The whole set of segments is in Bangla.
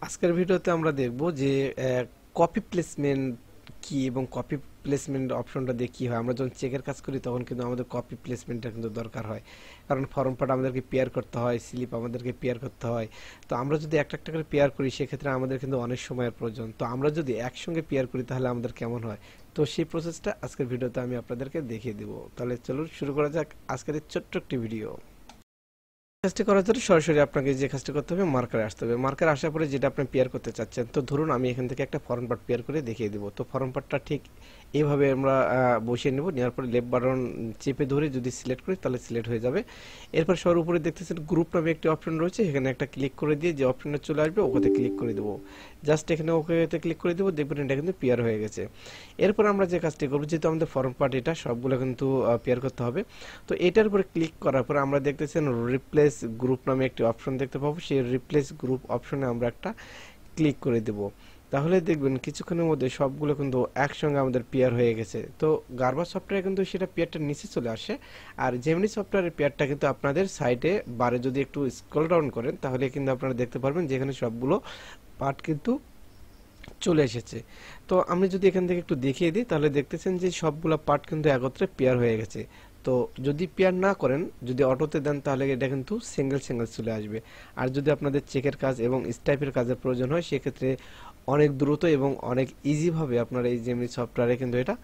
আজকের ভিডিওতে আমরা দেখব যে কপি প্লেসমেন্ট কি এবং কপি প্লেসমেন্ট অপশনটা দিয়ে কি হয়। আমরা যখন চেকের কাজ করি তখন কিন্তু আমাদের কপি প্লেসমেন্টটা কিন্তু দরকার হয়, কারণ ফর্ম পার্ট আমাদেরকে পেয়ার করতে হয়, স্লিপ আমাদেরকে পেয়ার করতে হয়। তো আমরা যদি একটা একটা করে পেয়ার করি সেক্ষেত্রে আমাদের কিন্তু অনেক সময়ের প্রয়োজন। তো আমরা যদি একসঙ্গে পেয়ার করি তাহলে আমাদের কেমন হয়, তো সেই প্রসেসটা আজকের ভিডিওতে আমি আপনাদেরকে দেখিয়ে দিব। তাহলে চলুন শুরু করা যাক আজকের এই ছোট্ট একটি ভিডিও। কাজটি করার জন্য সরাসরি আপনাকে যে কাজটি করতে হবে, মার্কারে আসতে হবে। মার্কারে আসার পরে যেটা আপনি পেয়ার করতে চাচ্ছেন, তো ধরুন আমি এখান থেকে একটা ফর্ম পার্ট পেয়ার করে দেখিয়ে দিব। তো ফর্ম পার্টটা ঠিক এইভাবে আমরা বসিয়ে নেব। নেওয়ার পরে লেফট বাটন চেপে ধরে যদি সিলেক্ট করি তাহলে সিলেক্ট হয়ে যাবে। এরপর সবার উপরে দেখতেছেন গ্রুপ নামে একটি অপশন রয়েছে, এখানে একটা ক্লিক করে দিয়ে যে অপশনটা চলে আসবে ওকেতে ক্লিক করে দেবো। জাস্ট এখানে ওকেতে ক্লিক করে দেবো, দেখবেন এটা কিন্তু পেয়ার হয়ে গেছে। এরপর আমরা যে কাজটি করবো, যেহেতু আমাদের ফর্ম পার্ট এটা সবগুলো কিন্তু পেয়ার করতে হবে, তো এটার উপরে ক্লিক করার পর আমরা দেখতেছেন রিপ্লেস গ্রুপ নামে একটি অপশন দেখতে পাবো। সেই রিপ্লেস গ্রুপ অপশনে আমরা একটা ক্লিক করে দেব। তাহলে দেখবেন কিছুক্ষণের মধ্যে সবগুলো কিন্তু একসঙ্গে আমাদের পেয়ার হয়ে গেছে। তো গার্বা সফটওয়্যারে কিন্তু সেটা পেয়ারটা নিচে চলে আসে, আর জেমিনি সফটওয়্যারের পেয়ারটা কিন্তু আপনাদের সাইডে বারে যদি একটু স্ক্রল ডাউন করেন তাহলে কিন্তু আপনারা দেখতে পারবেন যেখানে সবগুলো পার্ট কিন্তু চলে এসেছে। তো আমি যদি এখান থেকে একটু দেখিয়ে দিই তাহলে দেখতেছেন যে সবগুলা পার্ট কিন্তু একত্রে পেয়ার হয়ে গেছে। তো যদি পেয়ার না করেন, যদি অটোতে দেন তাহলে এটা কিন্তু সিঙ্গেল সিঙ্গেল চলে আসবে। আর যদি আপনাদের চেকের কাজ এবং স্টাইপের কাজের প্রয়োজন হয় সেক্ষেত্রে অনেক দ্রুত এবং অনেক ইজিভাবে আপনারা এই জেমিনি সফটওয়্যারে কিন্তু এটা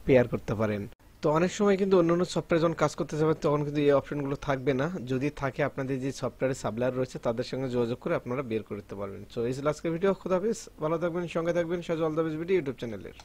পেয়ার করতে পারেন। তো অনেক সময় কিন্তু অন্যান্য সফটওয়্যার যখন কাজ করতে যাবেন তখন কিন্তু এই অপশনগুলো থাকবে না। যদি থাকে আপনাদের যে সফটওয়্যারের সাপ্লায়ার রয়েছে তাদের সঙ্গে যোগাযোগ করে আপনারা বের করতে পারবেন। সো এই ছিল আজকের ভিডিও। খোদা হাফেজ, ভালো থাকবেন, সঙ্গে থাকবেন Saju all the best video YouTube চ্যানেলের।